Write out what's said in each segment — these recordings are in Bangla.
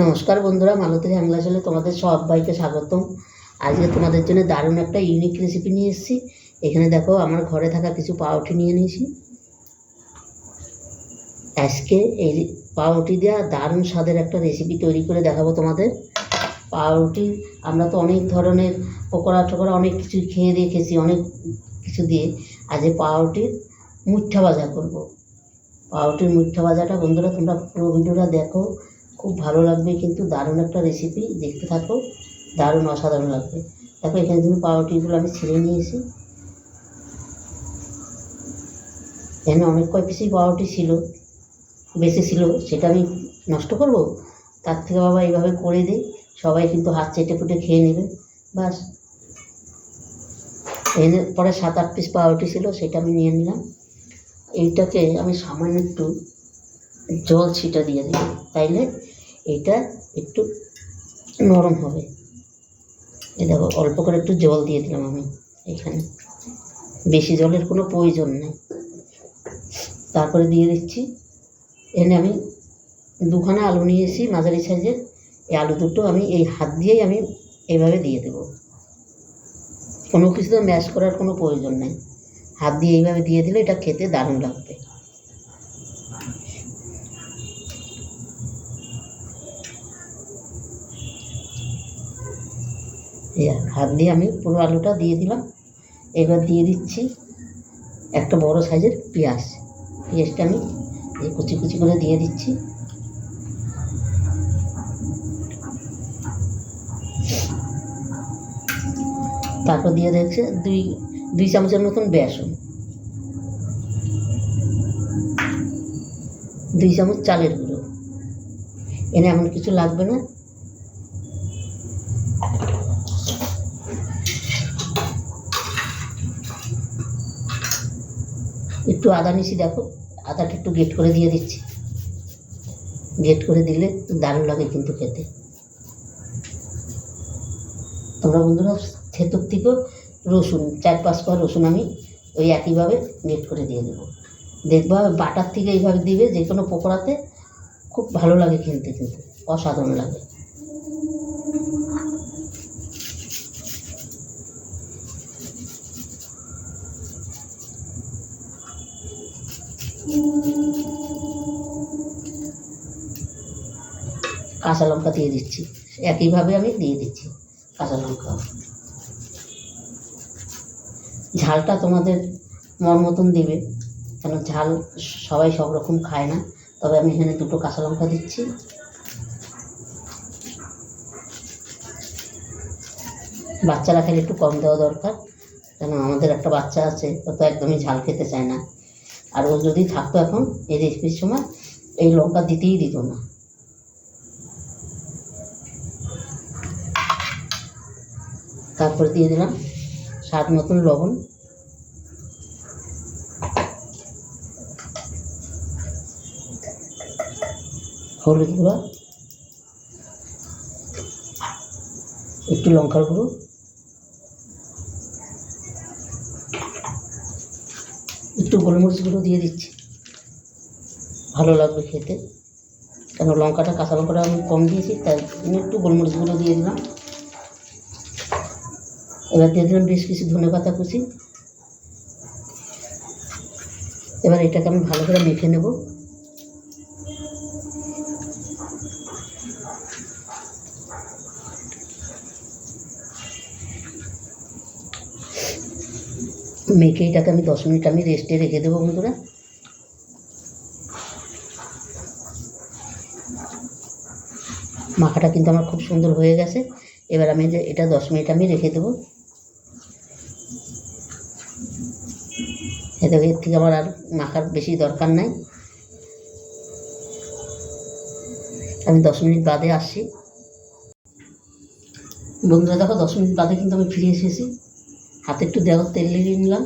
নমস্কার বন্ধুরা, মালতী হ্যাংলা চ্যানেলে তোমাদের সবাইকে স্বাগতম। আজকে তোমাদের জন্য দারুণ একটা ইউনিক রেসিপি নিয়ে এসেছি। এখানে দেখো, আমার ঘরে থাকা কিছু পাউরুটি নিয়ে নিয়েছি। আজকে এই পাউরুটি দেওয়া দারুণ স্বাদের একটা রেসিপি তৈরি করে দেখাবো তোমাদের। পাউরুটি আমরা তো অনেক ধরনের পকোড়া টকোড়া অনেক কিছু খেয়ে দেখেছি, অনেক কিছু দিয়ে। আজ পাউরুটির মুঠা ভাজা করব। পাউরুটির মুঠা ভাজাটা বন্ধুরা তোমরা পুরো ভিডিওটা দেখো, খুব ভালো লাগবে। কিন্তু দারুণ একটা রেসিপি, দেখতে থাকো, দারুণ অসাধারণ লাগবে। দেখো, এখানে কিন্তু পাউরুটিগুলো আমি ছিঁড়ে নিয়েছি। এখানে অনেক কয় পিসই পাউরুটি ছিল, বেশি ছিল, সেটা আমি নষ্ট করব? তার থেকে বাবা এইভাবে করে দিই, সবাই কিন্তু হাত চেটে ফুটে খেয়ে নেবে। বাস, এনে পরে 7-8 পিস পাউরুটি ছিল, সেটা আমি নিয়ে নিলাম। এইটাকে আমি সামান্য একটু জল ছিটা দিয়ে দিই, তাইলে এটা একটু নরম হবে। এই দেখো, অল্প করে একটু জল দিয়ে দিলাম আমি এখানে, বেশি জলের কোনো প্রয়োজন নেই। তারপরে দিয়ে দিচ্ছি, এখানে আমি 2খানা আলু নিয়েছি মাঝারি সাইজের। এই আলু দুটো আমি এই হাত দিয়েই আমি এইভাবে দিয়ে দেব, কোনো কিছু তো ম্যাশ করার কোনো প্রয়োজন নেই। হাত দিয়ে এইভাবে দিয়ে দিলে এটা খেতে দারুণ লাগবে। হাত দিয়ে আমি পুরো আলুটা দিয়ে দিলাম। এবার দিয়ে দিচ্ছি একটা বড় সাইজের পেঁয়াজ। পেঁয়াজটা আমি এই কুচি কুচি করে দিয়ে দিচ্ছি। তারপর দিয়ে দিচ্ছে দুই চামচের মতন বেসন, 2 চামচ চালের গুঁড়ো। এনে এমন কিছু লাগবে না। একটু আদা নিয়েছি, দেখো আদাটা একটু গ্রেট করে দিয়ে দিচ্ছি। গ্রেট করে দিলে দারুণ লাগে কিন্তু খেতে। তোমরা বন্ধুরা থেতর থেকেও রসুন 4-5 কোয়া রসুন আমি ওই একইভাবে গ্রেট করে দিয়ে দেবো। দেখবা বাটার থেকে এইভাবে দিবে, যে কোনো পকোড়াতে খুব ভালো লাগে খেতে, কিন্তু অসাধারণ লাগে। কাঁচা লঙ্কা দিয়ে দিচ্ছি, একইভাবে আমি দিয়ে দিচ্ছি কাঁচা লঙ্কা। ঝালটা তোমাদের মন মতন দেবে, কেন ঝাল সবাই সব রকম খায় না। তবে আমি এখানে 2টো কাঁচা লঙ্কা দিচ্ছি। বাচ্চারা খেলে একটু কম দেওয়া দরকার, কেন আমাদের একটা বাচ্চা আছে, ও তো একদমই ঝাল খেতে চায় না। আর ও যদি থাকতো এখন এই রেসিপির সময়, এই লঙ্কা দিতেই দিত না। তারপর দিয়ে দিলাম স্বাদ মতন লবণ, হলুদ গুঁড়ো, একটু লঙ্কার গুঁড়ো, একটু গোলমরিচ গুঁড়ো দিয়ে দিচ্ছি, ভালো লাগবে খেতে। কেন লঙ্কাটা, কাঁচা লঙ্কাটা আমি কম দিয়েছি, তাই একটু গোলমরিচ গুঁড়ো দিয়ে দিলাম। এবার দিয়ে দিলাম বেশ কিছু ধনেপাতা কুচি। এবার এটাকে আমি ভালো করে মেখে নেব। মেখে এটাকে আমি 10 মিনিট আমি রেস্টে রেখে দেবো বন্ধুরা। মাখাটা কিন্তু আমার খুব সুন্দর হয়ে গেছে। এবার আমি যে এটা 10 মিনিট আমি রেখে দেবো। এর থেকে আমার আর মাখার বেশি দরকার নাই। আমি 10 মিনিট বাদে আসছি বন্ধুরা। দেখো 10 মিনিট বাদে কিন্তু আমি ফিরে এসেছি। হাতে একটু দেখো তেল লাগিয়ে নিলাম।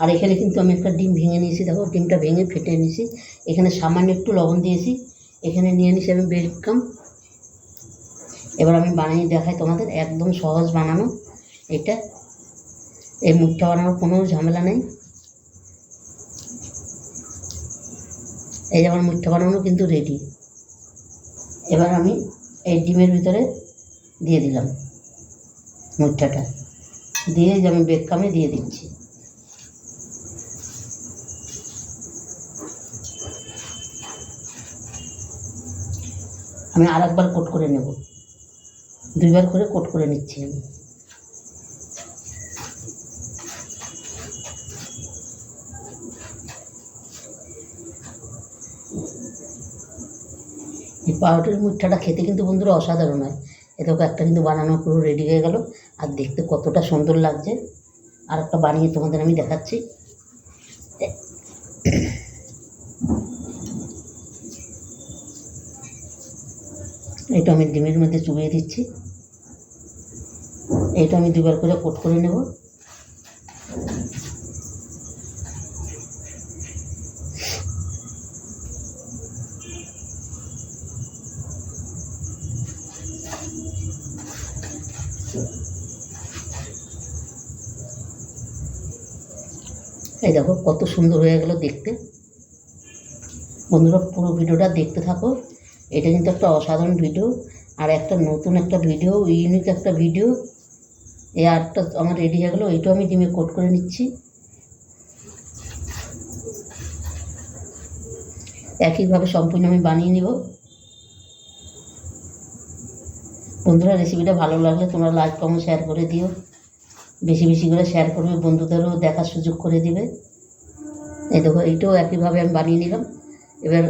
আর এখানে কিন্তু আমি একটা ডিম ভেঙে নিয়েছি, দেখো ডিমটা ভেঙে ফেটে নিয়েছি। এখানে সামান্য একটু লবণ দিয়েছি। এখানে নিয়ে নিয়েছি আমি ব্রেড ক্রাম্ব। এবার আমি বানিয়ে দেখাই তোমাদের, একদম সহজ বানানো এটা। এই মুখটা বানানোর কোনো ঝামেলা নেই। এই যে আমার মুখটা বানানো কিন্তু রেডি। এবার আমি এই ডিমের ভিতরে দিয়ে দিলাম মুঠাটা, দিয়ে যে আমি বেককামে দিয়ে দিচ্ছি। আমি আরেকবার কোট করে নেব, 2বার করে কোট করে নিচ্ছি আমি। এই পাউরুটির মুঠাটা খেতে কিন্তু বন্ধুরা অসাধারণ হয়। এটাকে একটা কিন্তু বানানো পুরো রেডি হয়ে গেল, আর দেখতে কতটা সুন্দর লাগছে। আর একটা বানিয়ে তোমাদের আমি দেখাচ্ছি। এটা আমি ডিমের মধ্যে চুবিয়ে দিচ্ছি। এটা আমি 2বার করে কোট করে নেব। এই দেখো কত সুন্দর হয়ে গেল দেখতে। বন্ধুরা পুরো ভিডিওটা দেখতে থাকো, এটা কিন্তু একটা অসাধারণ ভিডিও, আর একটা নতুন একটা ভিডিও, ইউনিক একটা ভিডিও। এই আর্টটা আমার রেডি হয়ে গেলো। এইটাও আমি ডিমে কোট করে নিচ্ছি। একইভাবে সম্পূর্ণ আমি বানিয়ে নিব। বন্ধুরা রেসিপিটা ভালো লাগলে তোমরা লাইক কমেন্ট শেয়ার করে দিও, বেশি বেশি করে শেয়ার করবে, বন্ধুদেরও দেখার সুযোগ করে দিবে। এই দেখো এইটাও একইভাবে আমি বানিয়ে নিলাম। এবার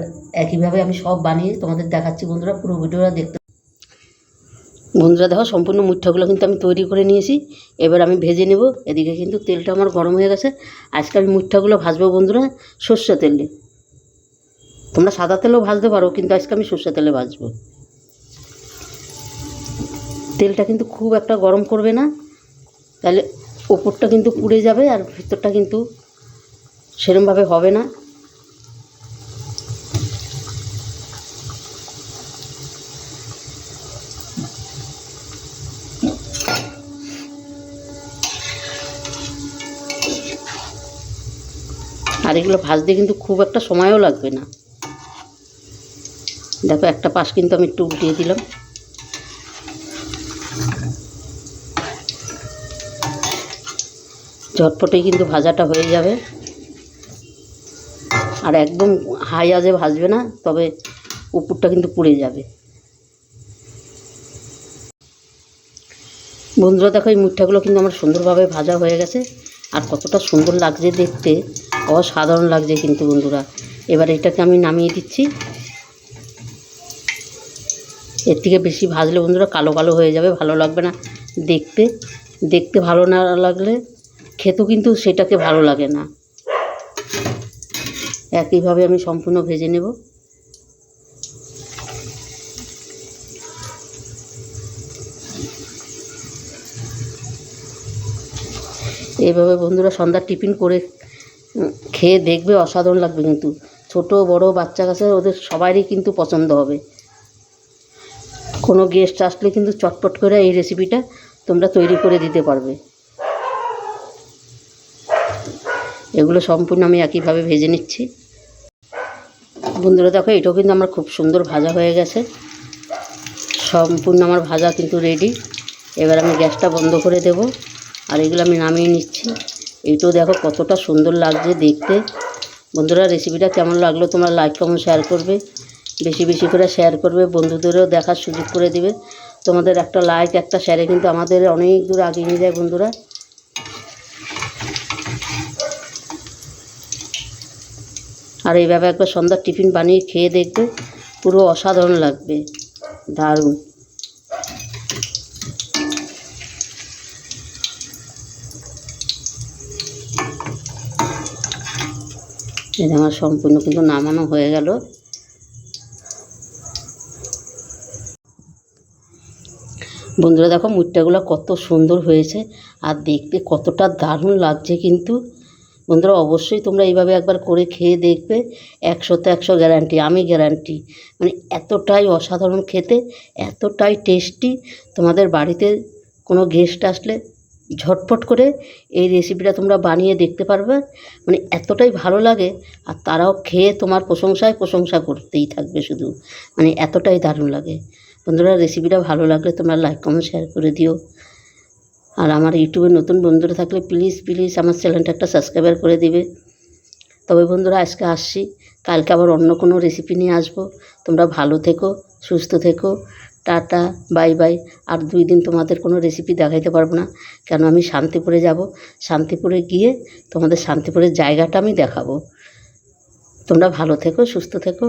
একইভাবে আমি সব বানিয়ে তোমাদের দেখাচ্ছি। বন্ধুরা পুরো ভিডিওটা দেখতে। বন্ধুরা দেখো সম্পূর্ণ মুঠাগুলো কিন্তু আমি তৈরি করে নিয়েছি। এবার আমি ভেজে নেব। এদিকে কিন্তু তেলটা আমার গরম হয়ে গেছে। আজকে আমি মুঠাগুলো ভাজবো বন্ধুরা সর্ষে তেলে। তোমরা সাদা তেলেও ভাজতে পারো, কিন্তু আজকে আমি সর্ষে তেলে ভাজবো। তেলটা কিন্তু খুব একটা গরম করবে না, তাহলে ওপরটা কিন্তু পুড়ে যাবে আর ভিতরটা কিন্তু সেরকমভাবে হবে না। আর এগুলো ভাজতে কিন্তু খুব একটা সময়ও লাগবে না। দেখো একটা পাশ কিন্তু আমি একটু উল্টিয়ে দিলাম। ঝটপটেই কিন্তু ভাজাটা হয়ে যাবে, আর একদম হাই আঁচে ভাজবে না, তবে উপরটা কিন্তু পুড়ে যাবে। বন্ধুরা দেখো এই মুঠাগুলো কিন্তু আমার সুন্দরভাবে ভাজা হয়ে গেছে, আর কতটা সুন্দর লাগছে দেখতে, অসাধারণ লাগছে কিন্তু বন্ধুরা। এবার এটাকে আমি নামিয়ে দিচ্ছি। এর থেকে বেশি ভাজলে বন্ধুরা কালো কালো হয়ে যাবে, ভালো লাগবে না দেখতে। দেখতে ভালো না লাগলে খেতেও কিন্তু সেটাকে ভালো লাগে না। একইভাবে আমি সম্পূর্ণ ভেজে নেব। এইভাবে বন্ধুরা সন্ধ্যার টিফিন করে খেয়ে দেখবে, অসাধারণ লাগবে কিন্তু। ছোট বড় বাচ্চা কাছে ওদের সবারই কিন্তু পছন্দ হবে। কোনো গেস্ট আসলে কিন্তু চটপট করে এই রেসিপিটা তোমরা তৈরি করে দিতে পারবে। এগুলো সম্পূর্ণ আমি একইভাবে ভেজে নিচ্ছি। বন্ধুরা দেখো এটাও কিন্তু আমার খুব সুন্দর ভাজা হয়ে গেছে। সম্পূর্ণ আমার ভাজা কিন্তু রেডি। এবার আমি গ্যাসটা বন্ধ করে দেব, আর এগুলো আমি নামিয়ে নিচ্ছি। এইটাও দেখো কতটা সুন্দর লাগছে দেখতে। বন্ধুরা রেসিপিটা কেমন লাগলো তোমরা লাইক কমেন্ট শেয়ার করবে, বেশি বেশি করে শেয়ার করবে, বন্ধুদেরও দেখার সুযোগ করে দিবে। তোমাদের একটা লাইক একটা শেয়ারে কিন্তু আমাদের অনেক দূর এগিয়ে নিয়ে যায় বন্ধুরা। আর এইভাবে একবার সন্ধ্যার টিফিন বানিয়ে খেয়ে দেখবে, পুরো অসাধারণ লাগবে, দারুণ। এটা আমার সম্পূর্ণ কিন্তু নামানো হয়ে গেল। বন্ধুরা দেখো মুঠাগুলো কত সুন্দর হয়েছে, আর দেখতে কতটা দারুণ লাগছে কিন্তু। বন্ধুরা অবশ্যই তোমরা এইভাবে একবার করে খেয়ে দেখবে, 100তে 100 গ্যারান্টি, আমি গ্যারান্টি। মানে এতটাই অসাধারণ খেতে, এতটাই টেস্টি। তোমাদের বাড়িতে কোনো গেস্ট আসলে ঝটপট করে এই রেসিপিটা তোমরা বানিয়ে দেখতে পারবে, মানে এতটাই ভালো লাগে, আর তারাও খেয়ে তোমার প্রশংসা করতেই থাকবে শুধু, মানে এতটাই দারুণ লাগে। বন্ধুরা, রেসিপিটা ভালো লাগলে তোমরা লাইক কমেন্ট শেয়ার করে দিও। আর আমার ইউটিউবে নতুন বন্ধুরা থাকলে প্লিজ প্লিজ আমার চ্যানেলটা একটা সাবস্ক্রাইবার করে দিবে। তবে বন্ধুরা, আজকে আসছি, কালকে আবার অন্য কোনো রেসিপি নিয়ে আসবো। তোমরা ভালো থেকো, সুস্থ থেকো, টাটা, বাই বাই। আর 2 দিন তোমাদের কোনো রেসিপি দেখাইতে পারবো না, কেন আমি শান্তিপুরে যাব। শান্তিপুরে গিয়ে তোমাদের শান্তিপুরের জায়গাটা আমি দেখাবো। তোমরা ভালো থেকো, সুস্থ থেকো।